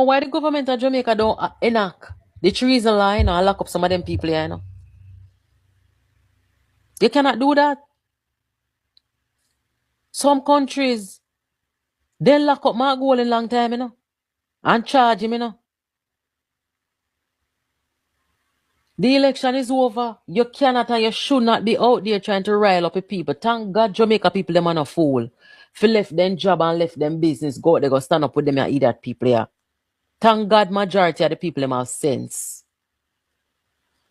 why the government of Jamaica don't enact the treason law, and lock up some of them people here, They cannot do that. Some countries, they lock up Mark Gold in long time, and charge him, The election is over. You cannot and you should not be out there trying to rile up the people. Thank God Jamaica people, them are not fool. If you left them job and left them business, go out there, go stand up with them and idiot people here. Thank God majority of the people them have sense.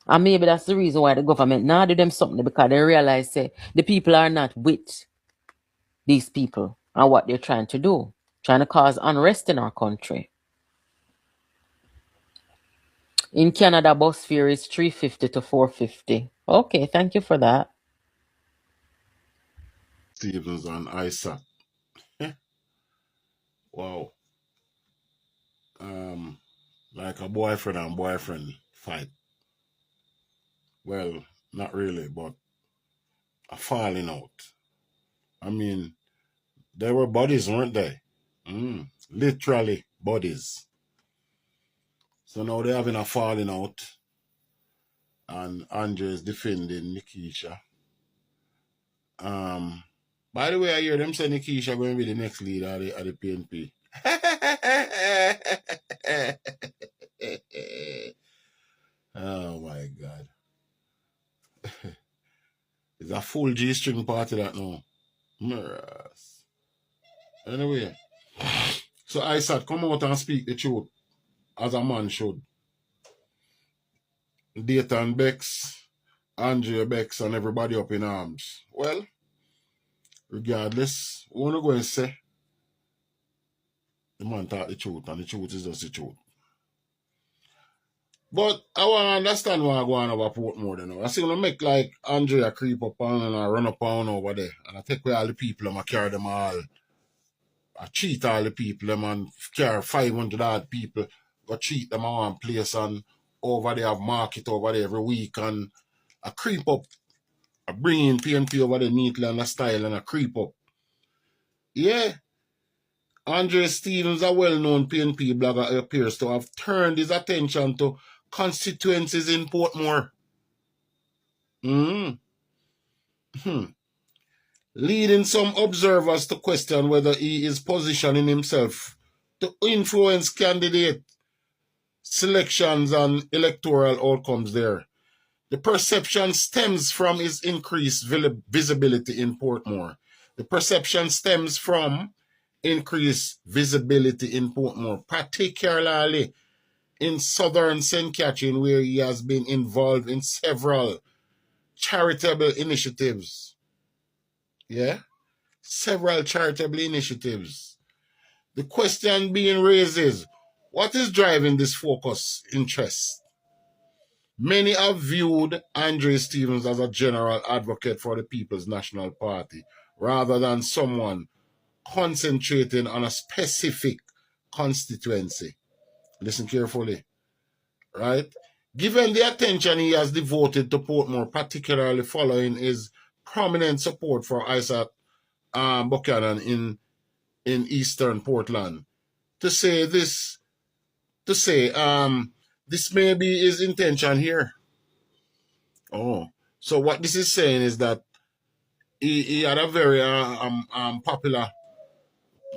And maybe that's the reason why the government now do them something, because they realize say the people are not with these people and what they're trying to do. Trying to cause unrest in our country. In Canada, bus fare is $3.50 to $4.50. Okay, thank you for that. Stevens and Isaac. Wow. Like a boyfriend and boyfriend fight. Well, not really, but a falling out. I mean, they were buddies, weren't they? Literally buddies. So now they're having a falling out, and Andre is defending Nikisha. By the way, I hear them say Nikisha going to be the next leader of the PNP. Oh my God. It's a full G-string party that now. Mirrors. Anyway. So I said, come out and speak the truth. As a man should. Dayton Bex, Andrea Bex, and everybody up in arms. Well, regardless, we want to go and say the man talk the truth, and the truth is just the truth. But I want to understand why I go on over Portmore, I see when I make like Andrea creep up on and I run up on over there, and I take away all the people and I carry them all. I cheat all the people, them and carry 500 odd people, go cheat them all one place, and over there have market over there every week, and I creep up. I bring in PNP over there neatly and a style, and I creep up. Yeah. Andre Stevens, a well-known PNP blogger, appears to have turned his attention to constituencies in Portmore. Leading some observers to question whether he is positioning himself to influence candidate selections and electoral outcomes there. The perception stems from his increased visibility in Portmore. The perception stems from increased visibility in Portmore, particularly in southern St. Catherine, where he has been involved in several charitable initiatives. Yeah? Several charitable initiatives. The question being raised is, what is driving this focus interest? Many have viewed Andre Stevens as a general advocate for the People's National Party, rather than someone concentrating on a specific constituency. Listen carefully, right? Given the attention he has devoted to Portmore, particularly following his prominent support for Isaac Buchanan in Eastern Portland, this may be his intention here. Oh, so what this is saying is that he had a very popular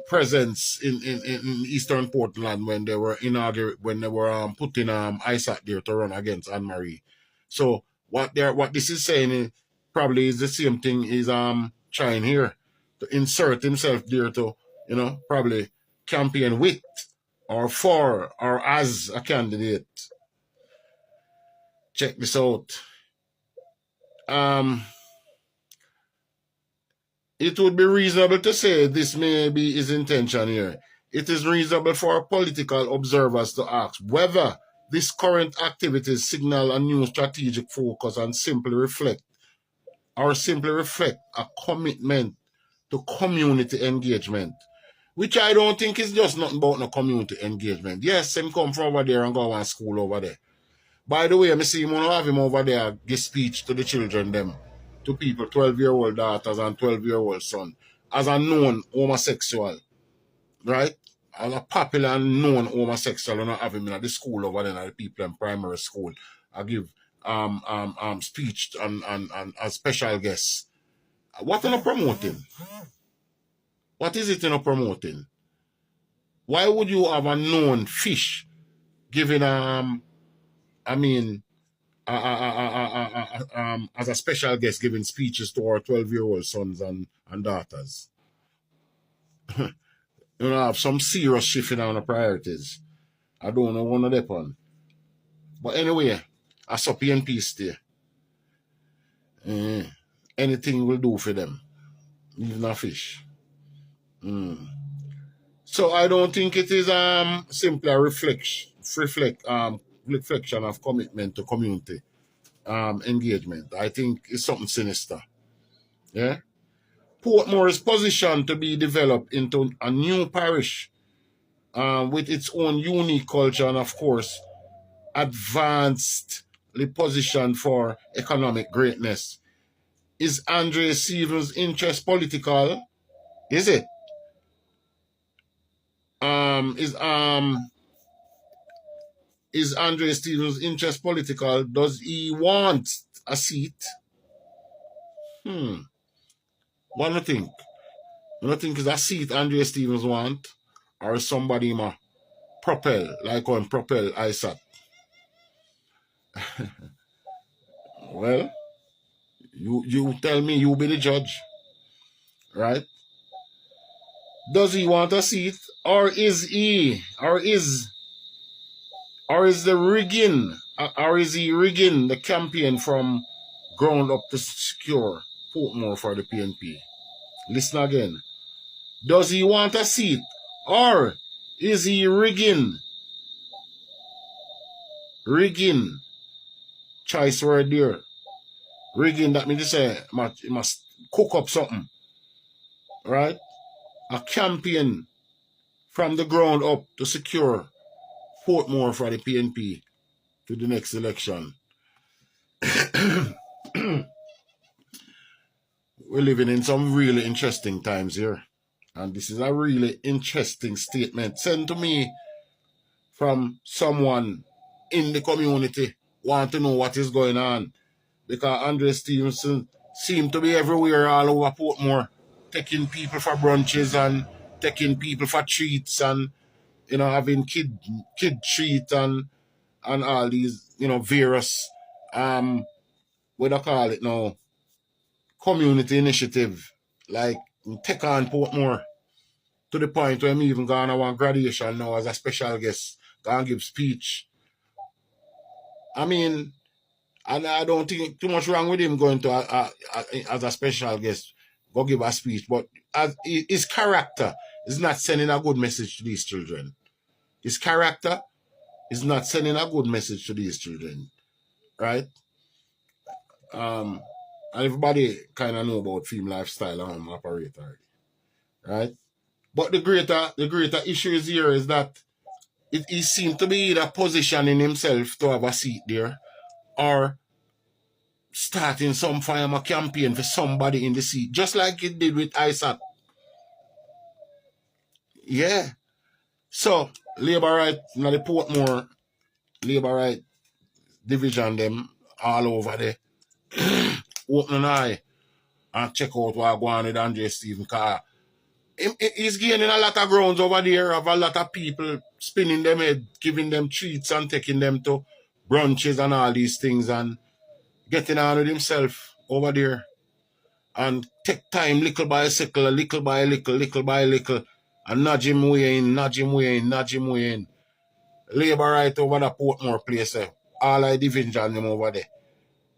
presence in Eastern Portland when they were putting Isaac there to run against Anne Marie. So what this is saying is probably is the same thing he's trying here to insert himself there to probably campaign with or for or as a candidate. Check this out. It would be reasonable to say this may be his intention here. It is reasonable for political observers to ask whether this current activities signal a new strategic focus and simply reflect a commitment to community engagement, which I don't think is just nothing about no community engagement. Yes, him come from over there and go to school over there. By the way, I see him have him over there give speech to the children them, to people, 12-year-old daughters and 12-year-old son, as a known homosexual, right? as a popular and known homosexual and I have him in the school over there, the people in primary school. I give speech and as special guests. What are you promoting? What is it you're promoting? Why would you have a known fish giving as a special guest giving speeches to our 12-year-old sons and daughters? You know, have some serious shifting on the priorities. I don't know one of them on. But anyway, I saw PNP stay. Anything will do for them. Even a fish. So I don't think it is simply a reflection of commitment to community engagement. I think it's something sinister. Yeah. Portmore is positioned to be developed into a new parish with its own unique culture and, of course, advancedly positioned for economic greatness. Is Andre Stevens' interest political? Is it? Is Andre Stevens' interest political? Does he want a seat? What do you think? You don't think it's a seat Andre Stevens want? Or is somebody propel, like on propel ISAT? Well, you tell me, you be the judge. Right? Does he want a seat? Or is he rigging the campaign from ground up to secure Portmore for the PNP? Listen again. Does he want a seat? Or is he rigging? Choice word there. Rigging, that means to say he must cook up something. Right? A campaign from the ground up to secure Portmore for the PNP to the next election. We're living in some really interesting times here. And this is a really interesting statement sent to me from someone in the community want to know what is going on. Because Andre Stevenson seemed to be everywhere all over Portmore, taking people for brunches and taking people for treats and, you know, having kid treat and all these, you know, various, what do I call it now, community initiative, like take on Portmore, to the point where I'm even going to want graduation now as a special guest, going to give speech. I mean, and I don't think too much wrong with him going to as a special guest, go give a speech, but as his character is not sending a good message to these children. His character is not sending a good message to these children, right? And everybody kind of know about Film Lifestyle operator, right? But the greater issue is here is that he seemed to be either positioning himself to have a seat there or starting some form of campaign for somebody in the seat, just like it did with ISAT. Yeah. So, Labour right, now the Portmore Labour right division them all over there. Open an eye and check out what going on with Andre Stevens, because he's gaining a lot of grounds over there, of a lot of people spinning them head, giving them treats and taking them to brunches and all these things and getting on with himself over there. And take time little by little by little, and nudge him way in. Labour right over the Portmore place, all I division them over there.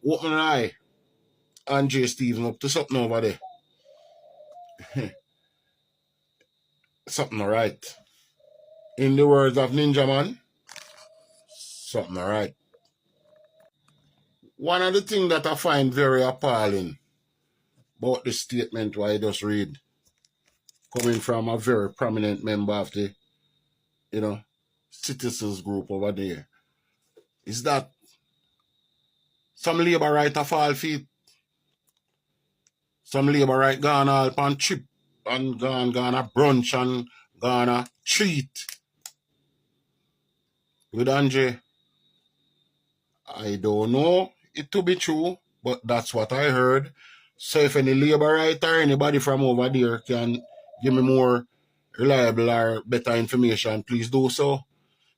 Open an eye, Andre Stevens up to something over there. Something alright. In the words of Ninja Man, something alright. One of the things that I find very appalling about the statement what I just read, coming from a very prominent member of the, you know, citizens group over there, is that some Labour right a fall feet, some Labour right gone all on trip and gone a brunch and gonna treat with Andre. I don't know it to be true, but that's what I heard. So if any labor writer or anybody from over there can give me more reliable or better information, please do so.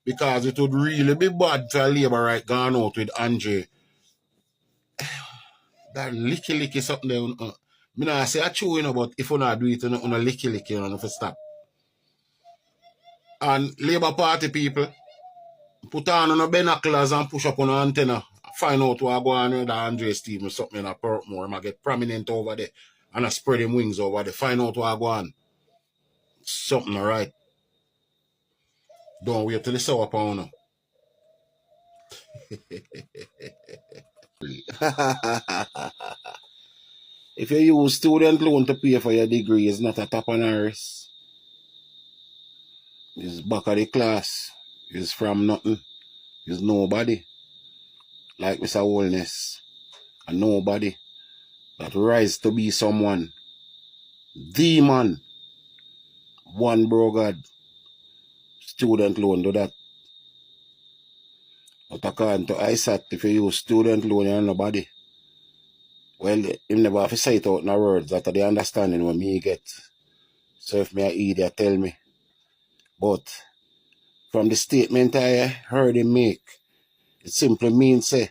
Because it would really be bad for a labor right gone out with Andre. That licky something there. Me not say I true, but if you not do it, you know, licky, you know, if you stop. And Labour Party people, put on the binoculars and push up on the antenna. Find out what go on with Andre Stevens, something in a Portmore. I get prominent over there. And I spread him wings over there. Find out what go on. Something alright. Don't wait till the sour pound. If you use student loan to pay for your degree, it's not a top honors. It's back of the class. It's from nothing. It's nobody. Like Mr. Wellness. A nobody that rise to be someone. The man. One bro God. Student loan do that. But according to ISAT, if you use student loan, you're nobody. Well, him never have to say it out in the words. That's the understanding what me get. So if me a idiot, tell me. But from the statement I heard him make, it simply means say,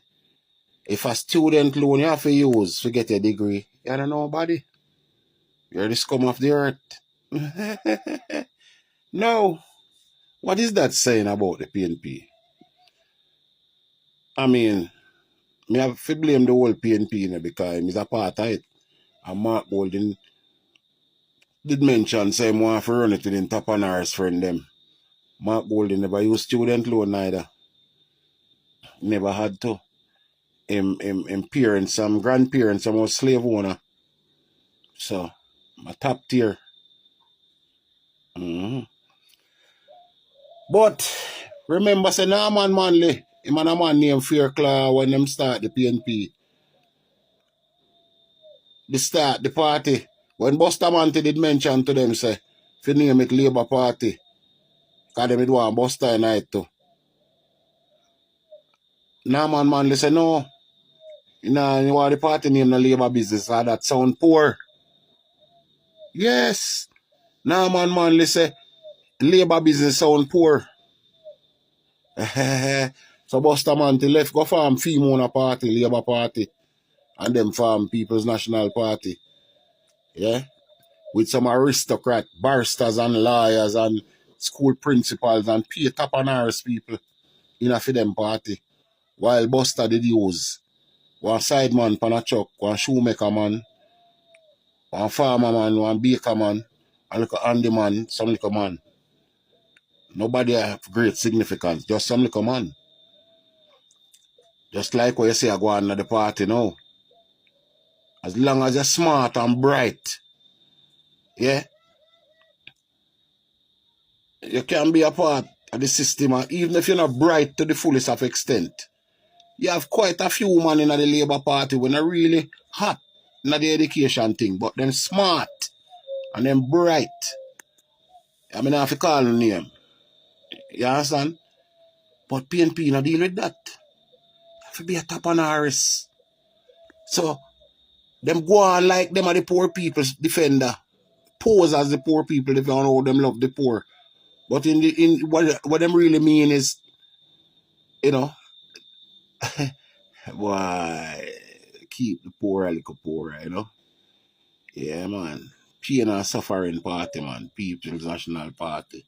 if a student loan you have to use to get a degree, you're nobody. You're the scum of the earth. No. What is that saying about the PNP? I mean, me have to blame the whole PNP because he's a part of it. And Mark Bolden did mention say he want to run it within top honors friend them. Mark Bolden never used student loan neither. Never had to. Him parents, some grandparents, some was slave owner. So, my top tier. But, remember, say Norman Manley, him and a man named Fairclaw when them start the PNP. They start the party. When Bustamante did mention to them, say, if you name it Labour Party, because them did want Buster night too. Norman Manley say, no, you want the party name the Labour business, that sound poor. Yes. Norman Manley say, Labour business sound poor. So Bustamante left go form Femona Party, Labour Party, and them form People's National Party. Yeah? With some aristocrat, barristers and lawyers and school principals and pay top and Harris people in a for them party. While Buster did use one sideman pan a truck, one shoemaker man, one farmer man, one baker man, and little handyman, some little man. Nobody have great significance, just some little man. Just like what you say I go on at the party now. As long as you're smart and bright, yeah, you can be a part of the system. And even if you're not bright to the fullest of extent, you have quite a few men in the Labour Party when they're really hot in the education thing, but them smart and them bright. I mean, I have to call the name. You understand? But PNP not deal with that. You have to be a top on Harris. So, them go on like them are the poor people's defender. Pose as the poor people if you don't know them love the poor. But in what them really mean is, you know, why keep the poor a little poorer, you know? Yeah, man. Pain and suffering party, man. People's National Party.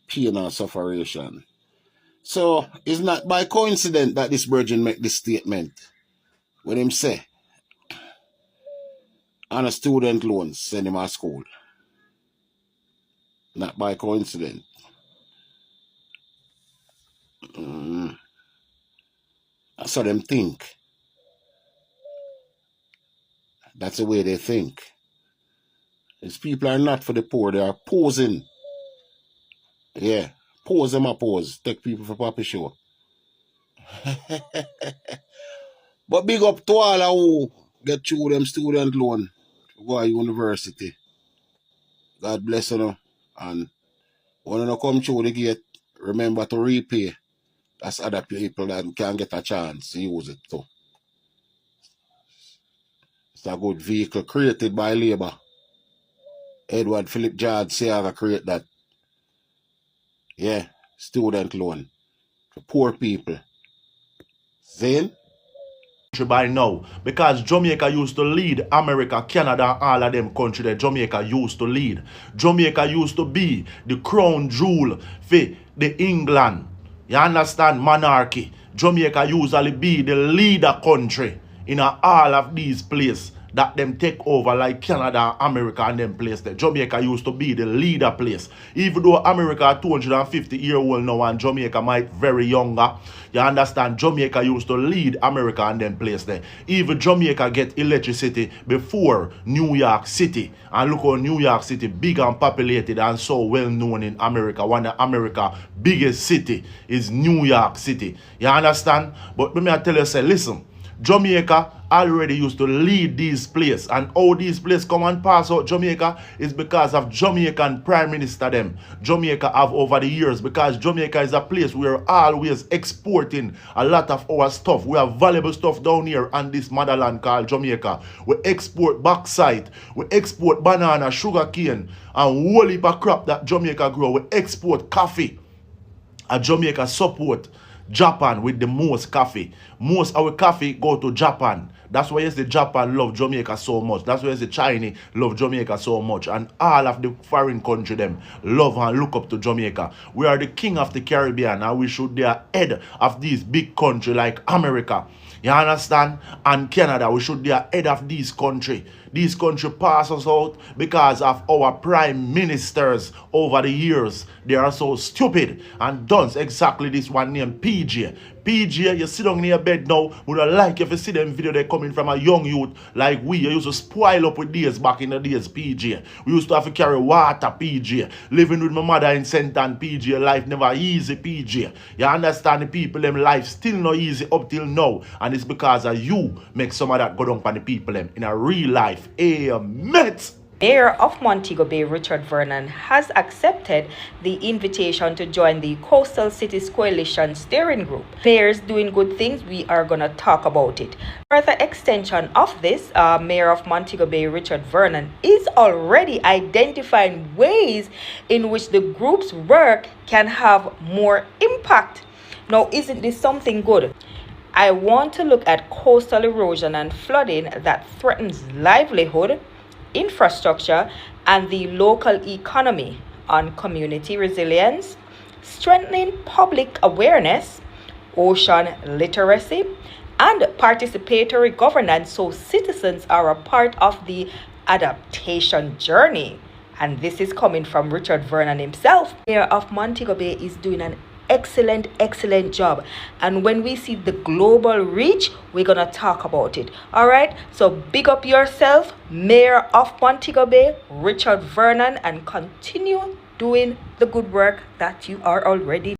Pain and sufferation. So, it's not by coincidence that this virgin make this statement. When him say, on a student loan, send him to school. Not by coincidence. That's how them think. That's the way they think. These people are not for the poor, they are posing. Yeah, pose them a pose. Take people for Papi Show. But big up to all who get through them student loan to go to university. God bless you. And When you come through the gate, remember to repay. That's other people that can get a chance to use it too. It's a good vehicle created by Labour. Edward Philip George say I create that. Yeah, student loan for poor people. Then by now, because Jamaica used to lead America, Canada, all of them country that Jamaica used to lead. Jamaica used to be the crown jewel for the England. You understand? Monarchy. Jamaica usually be the leader country in all of these places that them take over, like Canada, America, and them place there. Jamaica used to be the leader place. Even though America 250-year-old now and Jamaica might very younger, you understand, Jamaica used to lead America and them place there. Even Jamaica get electricity before New York City. And look how New York City big and populated and so well known in America. One of America's biggest city is New York City. You understand? But let me tell you, say, listen, Jamaica already used to lead these places, and how these places come and pass out Jamaica is because of Jamaican Prime Minister them. Jamaica have over the years, because Jamaica is a place we are always exporting a lot of our stuff. We have valuable stuff down here on this motherland called Jamaica. We export bauxite, we export banana, sugar cane, and whole heap of crop that Jamaica grow. We export coffee. Jamaica support Japan with the most coffee. Most our coffee go to Japan. That's why the Japan love Jamaica so much. That's why the Chinese love Jamaica so much. And all of the foreign country them love and look up to Jamaica. We are the king of the Caribbean, and we should be head of these big country like America. You understand? And Canada, we should be head of these country. These country pass us out because of our prime ministers over the years. They are so stupid and done exactly this one named PJ. PJ, you sit down in your bed now. We don't like if you see them video they coming from a young youth like we. You used to spoil up with days back in the days, PJ. We used to have to carry water, PJ. Living with my mother in St. Ann, PJ. Life never easy, PJ. You understand, the people, them life still not easy up till now. And it's because of you make some of that go down on the people them in a real life. Amen. Mayor of Montego Bay, Richard Vernon, has accepted the invitation to join the Coastal Cities Coalition Steering Group. Mayors doing good things, we are going to talk about it. Further extension of this, Mayor of Montego Bay, Richard Vernon, is already identifying ways in which the group's work can have more impact. Now, isn't this something good? I want to look at coastal erosion and flooding that threatens livelihood, infrastructure, and the local economy, on community resilience, strengthening public awareness, ocean literacy, and participatory governance so citizens are a part of the adaptation journey. And this is coming from Richard Vernon himself. Mayor of Montego Bay is doing an excellent job, and when we see the global reach, we're gonna talk about it. All right, so big up yourself, Mayor of Montego Bay, Richard Vernon, and continue doing the good work that you are already